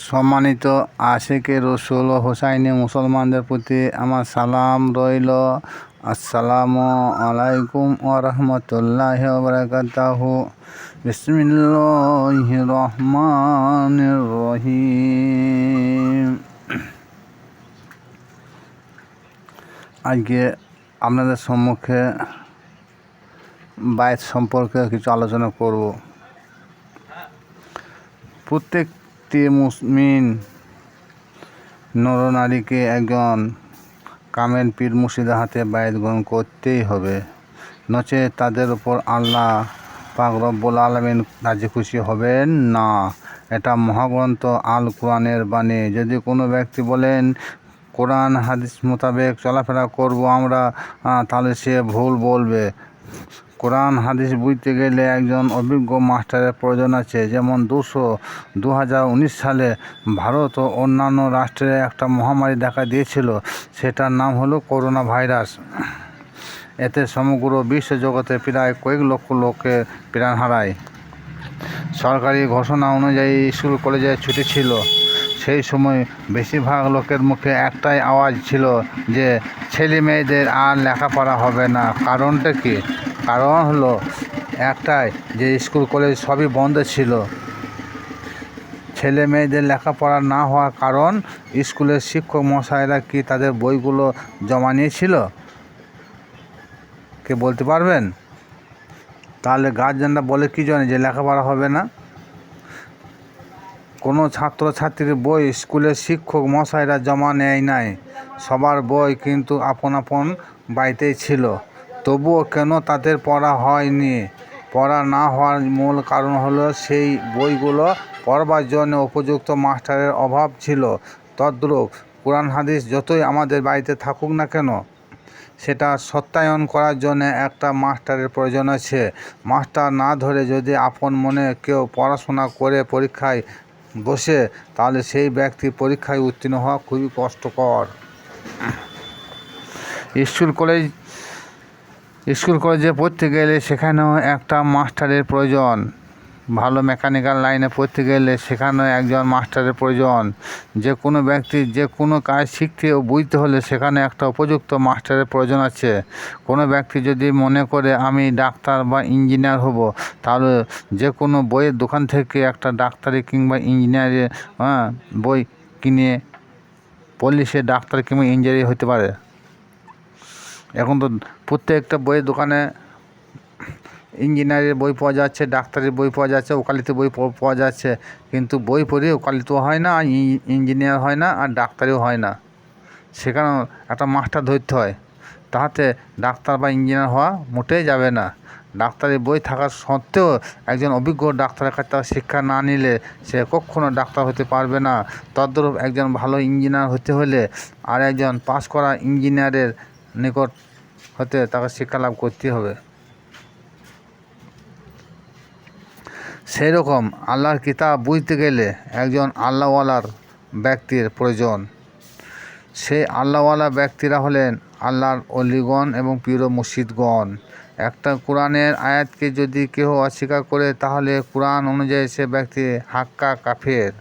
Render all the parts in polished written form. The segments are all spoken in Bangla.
সম্মানিত আশিকে রসুল ও হোসাইনি মুসলমানদের প্রতি আমার সালাম রইল। আসসালামু আলাইকুম ওয়া রাহমাতুল্লাহি ওয়া বারাকাতুহু। বিসমিল্লাহির রহমানির রহিম। আজকে আপনাদের সম্মুখে বায়াত সম্পর্কে কিছু আলোচনা করব। প্রত্যেকটি মুসলিম নরনারীকে একজন কামেল পীর মুর্শিদের হাতে বায়াত গ্রহণ করতেই হবে, নচেত তাদের উপর আল্লাহ পাক রব্বুল আলামিন রাজি খুশি হবেন না। এটা মহাগ্রন্থ আল কোরআনের বাণী। যদি কোনো ব্যক্তি বলেন কোরআন হাদিস মোতাবেক চলাফেরা করব আমরা, তাহলে সে ভুল বলবে। কোরআন হাদিস বুঝতে গেলে একজন অভিজ্ঞ মাস্টারের প্রয়োজন আছে। যেমন 2019 সালে ভারত ও অন্যান্য রাষ্ট্রে একটা মহামারী দেখা দিয়েছিল, সেটার নাম হলো করোনা ভাইরাস। এতে সমগ্র বিশ্ব জগতে প্রায় কয়েক লক্ষ লোকে প্রাণ হারায়। সরকারি ঘোষণা অনুযায়ী স্কুল কলেজে ছুটি ছিল। সেই সময় বেশিরভাগ লোকের মুখে একটাই আওয়াজ ছিল যে ছেলে মেয়েদের আর লেখাপড়া হবে না। কারণটা কি? কারণ হলো একটাই, যে স্কুল কলেজ সবই বন্ধ ছিল। ছেলে মেয়েদের লেখাপড়া না হওয়ার কারণ, স্কুলের শিক্ষক মশাইরা কি তাদের বইগুলো জমা নিয়েছিল? কে বলতে পারবেন? তাহলে গার্জেনরা বলে কি জানে যে লেখাপড়া হবে না? কোনো ছাত্রছাত্রীর বই স্কুলের শিক্ষক মশাইরা জমা নেয় নাই। সবার বই কিন্তু আপন আপন বাড়িতেই ছিল। তবুও কেন তাদের পড়া হয়নি? পড়া না হওয়ার মূল কারণ হলো সেই বইগুলো পড়বার জন্য উপযুক্ত মাস্টারের অভাব ছিল। তদ্রূপ কোরআন হাদিস যতই আমাদের বাড়িতে থাকুক না কেন, সেটা সত্যায়ন করার জন্য একটা মাস্টারের প্রয়োজন আছে। মাস্টার না ধরে যদি আপন মনে কেউ পড়াশোনা করে পরীক্ষায় বসে, তাহলে সেই ব্যক্তি পরীক্ষায় উত্তীর্ণ হওয়া খুবই কষ্টকর। স্কুল কলেজে পড়তে গেলে সেখানেও একটা মাস্টারের প্রয়োজন। ভালো মেকানিক্যাল লাইনে পড়তে গেলে সেখানেও একজন মাস্টারের প্রয়োজন। যে কোনো ব্যক্তির যে কোনো কাজ শিখতে ও বুঝতে হলে সেখানে একটা উপযুক্ত মাস্টারের প্রয়োজন আছে। কোনো ব্যক্তি যদি মনে করে আমি ডাক্তার বা ইঞ্জিনিয়ার হব, তাহলে যে কোনো বইয়ের দোকান থেকে একটা ডাক্তারি কিংবা ইঞ্জিনিয়ারের বই কিনে পড়লে সে ডাক্তার কিংবা ইঞ্জিনিয়ার হতে পারে। এখন তো প্রত্যেকটা বইয়ের দোকানে ইঞ্জিনিয়ারের বই পাওয়া যাচ্ছে, ডাক্তারের বই পাওয়া যাচ্ছে, ওকালতির বই পাওয়া যাচ্ছে। কিন্তু বই পড়ে ওকালতিও হয় না, ইঞ্জিনিয়ার হয় না, আর ডাক্তারিও হয় না। সেখানেও একটা মাস্টার ধরতে হয়, তাহাতে ডাক্তার বা ইঞ্জিনিয়ার হওয়া মোটেই যাবে না। ডাক্তারের বই থাকার সত্ত্বেও একজন অভিজ্ঞ ডাক্তারের কাছে শিক্ষা না নিলে সে কখনো ডাক্তার হতে পারবে না। তদ্রূপ একজন ভালো ইঞ্জিনিয়ার হতে হলে আর একজন পাস করা ইঞ্জিনিয়ারের নিকট হতে তাকে শিক্ষা লাভ করতে হবে। সেই রকম আল্লাহর কিতাব বুঝতে গেলে একজন আল্লাহওয়ালার ব্যক্তির প্রয়োজন। সেই আল্লাহওয়ালা ব্যক্তিরা হলেন আল্লাহর অলিগণ এবং পীর মুর্শিদগণ। একটা কোরআনের আয়াতকে যদি কেউ অস্বীকার করে, তাহলে কোরআন অনুযায়ী সে ব্যক্তি হাক্কা কাফের।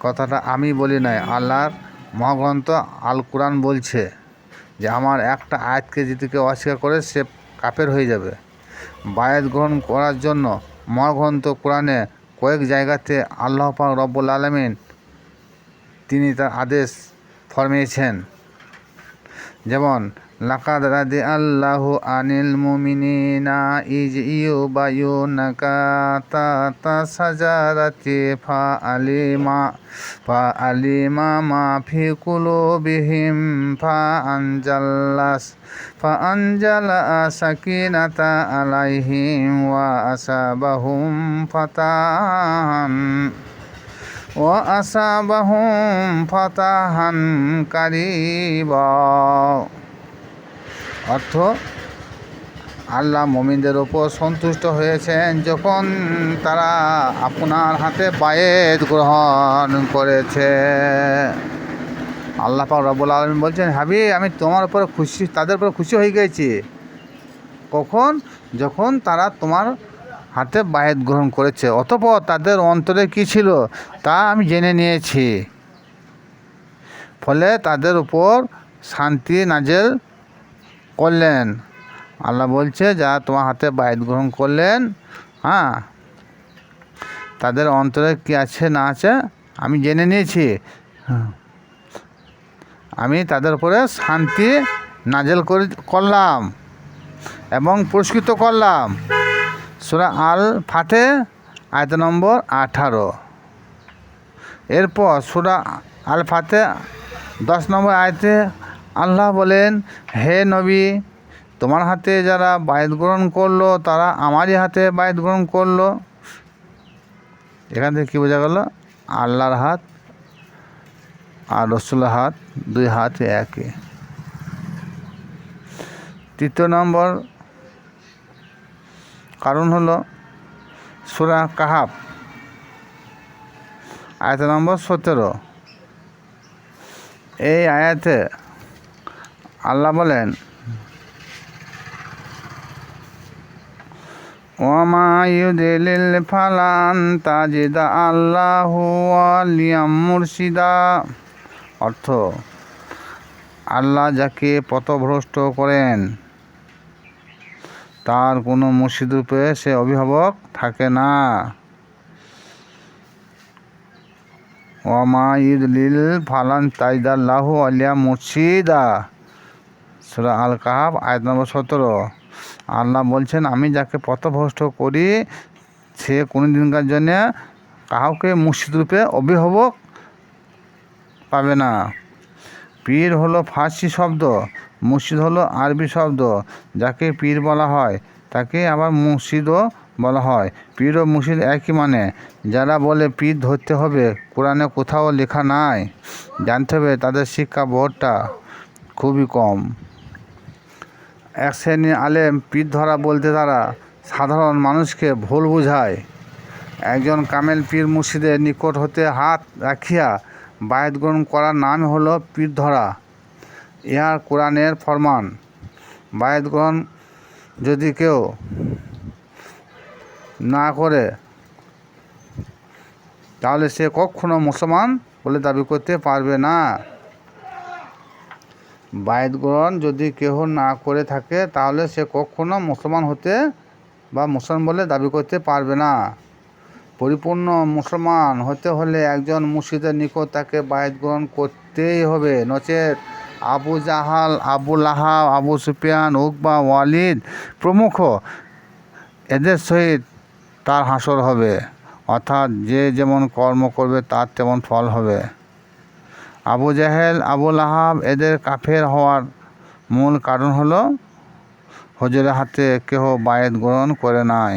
কথাটা আমি বলি নাই, আল্লাহর মহাগ্রন্থ আল কোরআন বলছে যে আমার একটা আয়াতকে যদি কেউ অস্বীকার করে সে কাফের হয়ে যাবে। বায়াত গ্রহণ করার জন্য মহাগ্রন্থ কোরআনে কয়েক জায়গাতে আল্লাহ পাক রব্বুল আলামিন তিনি তার আদেশ ফরমিয়েছেন। যেমন লাকাদ রাদিয়াল্লাহু আনিল মুমিনিনা ইজ ইউবায়ুনাকা তাহতা শাজারাতি ফাআলিমা মা ফি কুলুবিহিম ফাআনজালা সাকিনাতা আলাইহিম ওয়া আসাবাহুম ফাতাহান কারিবা। অর্থ, আল্লাহ মুমিনদের ওপর সন্তুষ্ট হয়েছেন যখন তারা আপনার হাতে বায়াত গ্রহণ করেছে। আল্লাহ পাক রব্বুল আলামিন বলছেন, হাবিব আমি তোমার উপর খুশি, তাদের উপর খুশি হয়ে গেছি। কখন? যখন তারা তোমার হাতে বায়াত গ্রহণ করেছে। অতঃপর তাদের অন্তরে কী ছিল তা আমি জেনে নিয়েছি, ফলে তাদের উপর শান্তি নাজেল করলেন। আল্লাহ বলছে যারা তোমার হাতে বায়াত গ্রহণ করলেন, হ্যাঁ, তাদের অন্তরে কী আছে না আছে আমি জেনে নিয়েছি। আমি তাদের উপরে শান্তি নাজেল করলাম এবং পুরস্কৃত করলাম। সূরা আল ফাতে আয়াত নম্বর 18। এরপর সূরা আল ফাতে 10 নম্বর আয়াতে আল্লাহ বলেন, হে নবী, তোমার হাতে যারা বায়াত গ্রহণ করলো তারা আমারই হাতে বায়াত গ্রহণ করলো। এখান থেকে কী বোঝা গেল? আল্লাহর হাত আর রসুলের হাত, দুই হাত একই। 3 নম্বর কারণ হলো সূরা কাহাফ আয়াত নম্বর 17। এই আয়াতে আল্লাহ বলেন, ওয়ামা ইউদিলিল ফালান তাজিদা আল্লাহু ওয়ালিয়াম মুরশিদা। অর্থ, আল্লাহ যাকে পথভ্রষ্ট করেন তার কোনো মুর্শিদ রূপে সে অভিভাবক থাকে না। ওয়ামা ইউদিলিল ফালান তাজিদা আল্লাহু ওয়ালিয়াম মুরশিদা। সূরা আল কাহাফ আয়াত নম্বর 17। আল্লাহ বলছেন, আমি যাকে পথভ্রষ্ট করি সে কোনো দিনকার জন্য কাউকে মুর্শিদ রূপে অভিভাবক পাবে না। পীর হলো ফার্সি শব্দ, মুর্শিদ হলো আরবি শব্দ। যাকে পীর বলা হয় তাকে আবার মুর্শিদও বলা হয়। পীর ও মুর্শিদ একই মানে। যারা বলে পীর ধরতে হবে, কোরআনে কোথাও লেখা নাই। জানতে হবে তাদের শিক্ষা বোধটা খুবই কম। এক শ্রেণীর আলেম পীর ধরা বলতে তারা সাধারণ মানুষকে ভুল বোঝায়। একজন কামেল পীর মুর্শিদের নিকট হতে হাত রাখিয়া বায়াত গ্রহণ করার নাম হলো পীর ধরা। ইহার কোরআনের ফরমান। বায়াত গ্রহণ যদি কেউ না করে তাহলে সে কখনো মুসলমান বলে দাবি করতে পারবে না। বায়াত গ্রহণ যদি কেউ না করে থাকে তাহলে সে কখনো মুসলমান হতে বা মুসলমান বলে দাবি করতে পারবে না। পরিপূর্ণ মুসলমান হতে হলে একজন মুর্শিদের নিকট তাকে বায়াত গ্রহণ করতেই হবে, নচেত আবু জাহাল, আবু লাহাব, আবু সুফিয়ান, উকবা, ওয়ালিদ প্রমুখ এদের সহিত তার হাসর হবে। অর্থাৎ যে যেমন কর্ম করবে তার তেমন ফল হবে। আবু জাহেল, আবু লাহাব এদের কাফের হওয়ার মূল কারণ হলো হুজুরের হাতে কেহ বায়াত গ্রহণ করে নাই,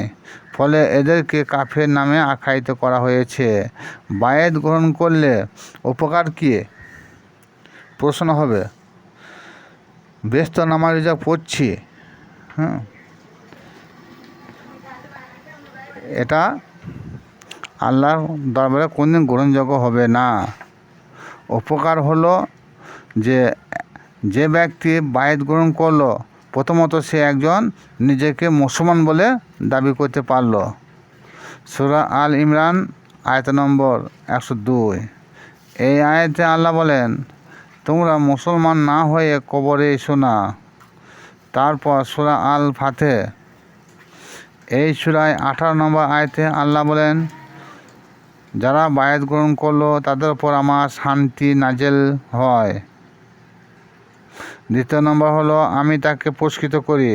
ফলে এদেরকে কাফের নামে আখ্যায়িত করা হয়েছে। বায়াত গ্রহণ করলে উপকার কী? প্রশ্ন হবে। বেশ তো নামাজ যা পড়ছি, এটা আল্লাহর দরবারে কোনদিন গ্রহণযোগ্য হবে না। উপকার হলো যে ব্যক্তি বায়াত গ্রহণ করলো, প্রথমত সে একজন নিজেকে মুসলমান বলে দাবি করতে পারল। সূরা আল ইমরান আয়াত নম্বর 102। এই আয়াতে আল্লাহ বলেন, তোমরা মুসলমান না হয়ে কবরে এসো না। তারপর সূরা আল ফাতে এই সূরায় 18 নম্বর আয়াতে আল্লাহ বলেন, যারা বায়াত গ্রহণ করলো তাদের উপর আমার শান্তি নাজেল হয়। দ্বিতীয় নম্বর হলো আমি তাকে পুরস্কৃত করি।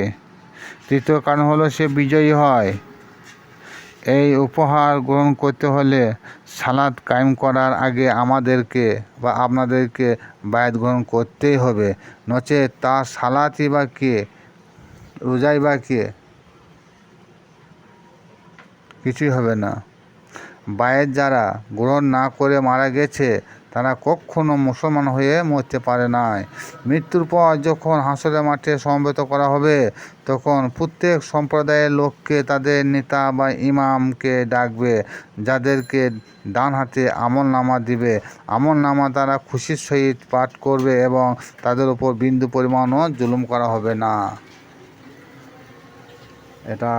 তৃতীয় কারণ হলো সে বিজয়ী হয়। এই উপহার গ্রহণ করতে হলে সালাত কায়েম করার আগে আমাদেরকে বা আপনাদেরকে বায়াত গ্রহণ করতেই হবে, নচেত তা সালাতই বা কে, রোজাই বা কে, কিছুই হবে না। বায়াত যারা গ্রহণ না করে মারা গেছে তারা কখনো মুসলমান হয়ে মরতে পারে নাই। মৃত্যুর পর যখন হাসরের মাঠে সমবেত করা হবে তখন প্রত্যেক সম্প্রদায়ের লোককে তাদের নেতা বা ইমামকে ডাকবে, যাদেরকে ডান হাতে আমল নামা দিবে। আমল নামা তারা খুশির সহিত পাঠ করবে এবং তাদের উপর বিন্দু পরিমাণও জুলুম করা হবে না। এটা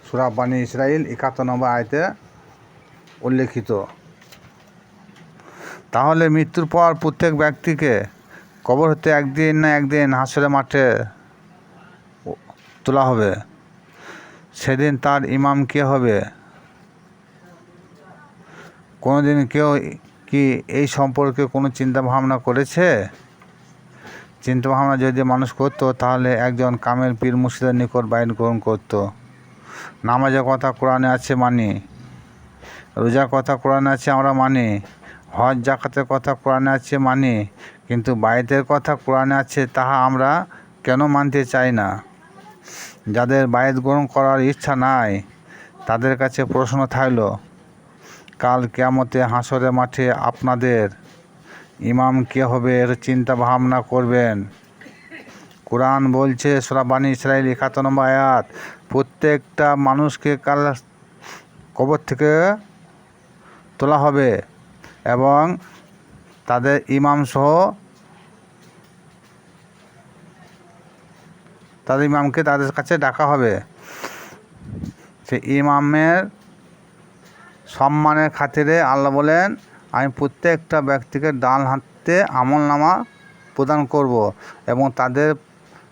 সূরা বানী ইসরাইল 71 নম্বর আয়াতে উল্লেখিত। তাহলে মৃত্যুর পর প্রত্যেক ব্যক্তিকে কবর হতে একদিন না একদিন হাসরের মাঠে তোলা হবে। সেদিন তার ইমাম কে হবে? কোনোদিন কেউ কি এই সম্পর্কে কোনো চিন্তা ভাবনা করেছে? চিন্তা ভাবনা যদি মানুষ করতো তাহলে একজন কামেল পীর মুর্শিদের নিকট বায়াত গ্রহণ করত। নামাজের কথা কোরআনে আছে মানি, রোজার কথা কোরআনে আছে আমরা মানি, হজ জাকাতের কথা কোরআনে আছে মানি, কিন্তু বায়াতের কথা কোরআনে আছে তাহা আমরা কেন মানতে চাই না? যাদের বায়াত গ্রহণ করার ইচ্ছা নাই তাদের কাছে প্রশ্ন থাকল, কাল কিয়ামতে হাসরের মাঠে আপনাদের ইমাম কে হবে এর চিন্তা ভাবনা করবেন। কোরআন বলছে সূরা বানী ইসরাইল 71 নম্বর আয়াত, প্রত্যেকটা মানুষকে কাল কবর থেকে তোলা হবে এবং তাদের ইমাম সহ তাদের ইমামকে তাদের কাছে ডাকা হবে। সেই ইমামের সম্মানের খাতিরে আল্লাহ বলেন, আমি প্রত্যেকটা ব্যক্তিকে ডান হাতে আমলনামা প্রদান করব এবং তাদের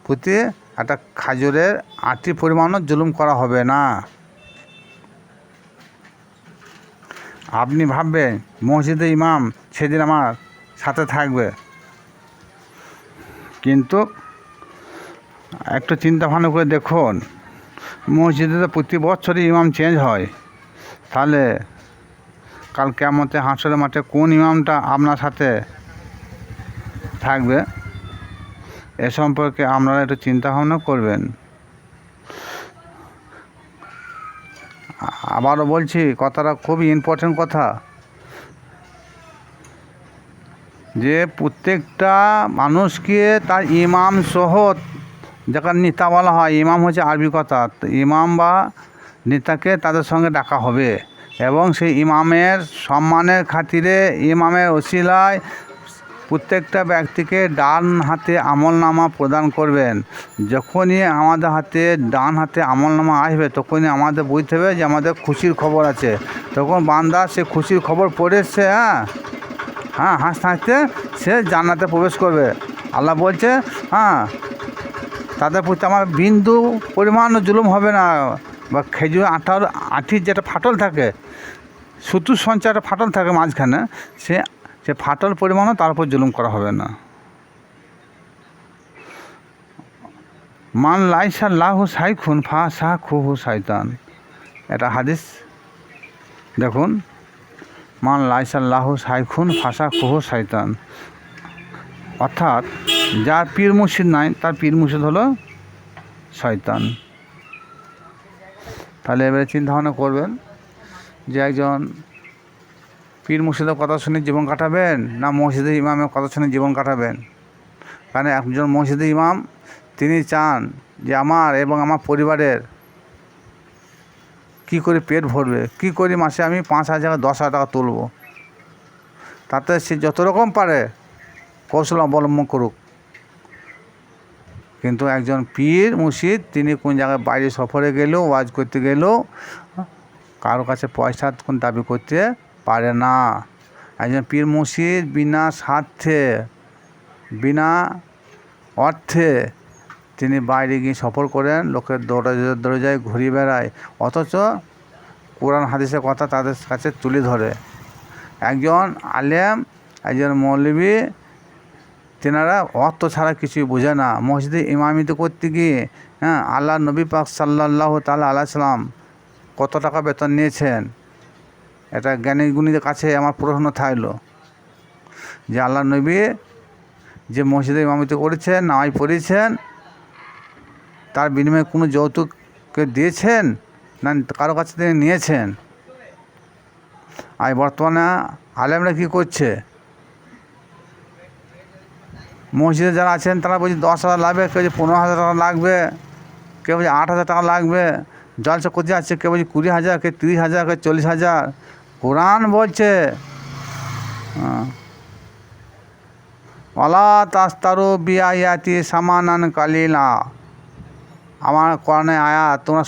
প্রতি একটা খাজুরের আটি পরিমাণও জুলুম করা হবে না। আপনি ভাববেন মসজিদে ইমাম সেদিন আমার সাথে থাকবে, কিন্তু একটু চিন্তা ভাবনা করে দেখুন, মসজিদে তো প্রতি বছরই ইমাম চেঞ্জ হয়, তাহলে কাল কিয়ামতে হাসরের মাঠে কোন ইমামটা আপনার সাথে থাকবে? এ সম্পর্কে আপনারা একটু চিন্তা ভাবনা করবেন। আবারও বলছি, কথাটা খুবই ইম্পর্টেন্ট কথা, যে প্রত্যেকটা মানুষকে তার ইমাম সহ, যাকে নেতা বলা হয়, ইমাম হচ্ছে আরবি কথা, ইমাম বা নেতাকে তাদের সঙ্গে ডাকা হবে এবং সেই ইমামের সম্মানের খাতিরে ইমামের ওসিলায় প্রত্যেকটা ব্যক্তিকে ডান হাতে আমলনামা প্রদান করবেন। যখনই আমাদের হাতে ডান হাতে আমলনামা আসবে তখনই আমাদের বুঝতে হবে যে আমাদের খুশির খবর আছে। তখন বান্দা সে খুশির খবর পড়ে সে হাসতে হাসতে সে জান্নাতে প্রবেশ করবে। আল্লাহ বলছে তাদের প্রতি আমার বিন্দু পরিমাণও জুলুম হবে না। বা খেজুর আঠির যেটা ফাটল থাকে, সুতুর সঞ্চয় একটা ফাটল থাকে মাঝখানে, সে ফাটল পরিমাণও তার উপর জুলুম করা হবে না। মান লাইসা লাহু সাইখুন ফা সাহ খুহু শয়তান, এটা হাদিস। দেখুন, মান লাইসা লাহু সাইখুন ফাসা খুহু শয়তান, অর্থাৎ যার পীর মুর্শিদ নাই তার পীর মুর্শিদ হলো শয়তান। তাহলে এবারে চিন্তা ভাবনা করবেন যে একজন পীর মুর্শিদের কথা শুনে জীবন কাটাবেন না মসজিদের ইমামের কথা শুনে জীবন কাটাবেন। কারণ একজন মসজিদের ইমাম তিনি চান যে আমার এবং আমার পরিবারের কি করে পেট ভরবে, কি করে মাসে আমি 5,000 10,000 টাকা তুলব, তাতে সে যত রকম পারে কৌশল অবলম্বন করুক। কিন্তু একজন পীর মুর্শিদ তিনি কোন জায়গায় বাইরে সফরে গেলেও, ওয়াজ করতে গেলেও কারো কাছে পয়সা কোন দাবি করতে পারে না। একজন পীর মুর্শিদ বিনা স্বার্থে, বিনা অর্থে তিনি বাইরে গিয়ে সফর করেন, লোকের দরজায় ঘুরিয়ে বেড়ায়, অথচ কোরআন হাদিসের কথা তাদের কাছে তুলে ধরে। একজন আলেম, একজন মৌলবী, তেনারা অর্থ ছাড়া কিছুই বোঝে না। মসজিদে ইমামিতে করতে গিয়ে আল্লাহ নবী পাক সাল্লাল্লাহু তাআলা আলাইহি সাল্লাম কত টাকা বেতন নিয়েছেন? এটা জ্ঞানী গুণীদের কাছে আমার প্রশ্ন থাকলো যে আল্লাহ নবী যে মসজিদে ইমামিতে করেছেন, নামাজ পড়েছেন, তার বিনিময়ে কোনো যৌতুককে দিয়েছেন না কারো কাছে তিনি নিয়েছেন? আর বর্তমানে আলেমরা কী করছে? মসজিদে যারা আছেন তারা বলছে 10,000 লাগবে, কেউ বলছে 15,000 টাকা লাগবে, কেউ বলছে 8,000 টাকা লাগবে। জলসা করতে যাচ্ছে, কেউ বলছে 20,000, কেউ 30,000, কেউ 40,000। কোরআন বলছে ওয়ালা তাস্তারু বিআয়াতি সামানান কালিলা, আমার কোরআনে আয়াত তোমরা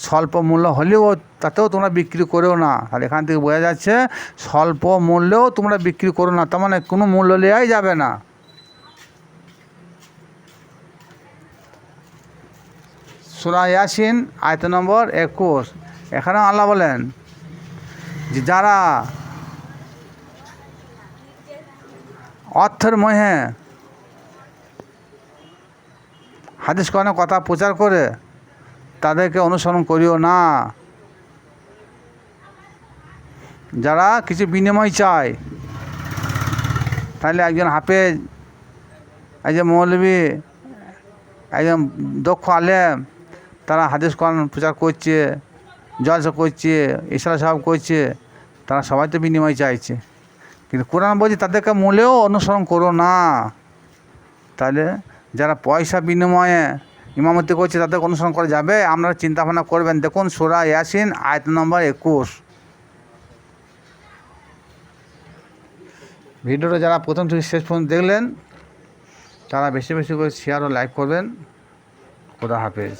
স্বল্প মূল্য হলেও তাতেও তোমরা বিক্রি করেও না। তাহলে এখান থেকে বোঝা যাচ্ছে স্বল্প মূল্যেও তোমরা বিক্রি করো না, তার মানে কোনো মূল্য নেওয়াই যাবে না। সূরা ইয়াসিন আয়াত নম্বর 21। এখানে আল্লাহ বলেন যে যারা অর্থের মোহে হাদিস কোরআনের কথা প্রচার করে তাদেরকে অনুসরণ করিও না। যারা কিছু বিনিময় চায়, তাহলে একজন হাফেজ, একজন মৌলবী, একজন দক্ষ আলেম, তারা হাদিস কোরআন প্রচার করছে, জলসা করছে, ইশরা সাহেব করছে, তারা সবাই তো বিনিময় চাইছে, কিন্তু কোরআন বলছে তাদেরকে মূলেও অনুসরণ করো না। তাহলে যারা পয়সা বিনিময়ে ইমামতি করছে তাদেরকে অনুসরণ করা যাবে? আপনারা চিন্তা ভাবনা করবেন। দেখুন সূরা ইয়াসিন আয়াত নম্বর 21। ভিডিওটা যারা প্রথম থেকে শেষ পর্যন্ত দেখলেন তারা বেশি বেশি করে শেয়ার ও লাইক করবেন। খোদা হাফেজ।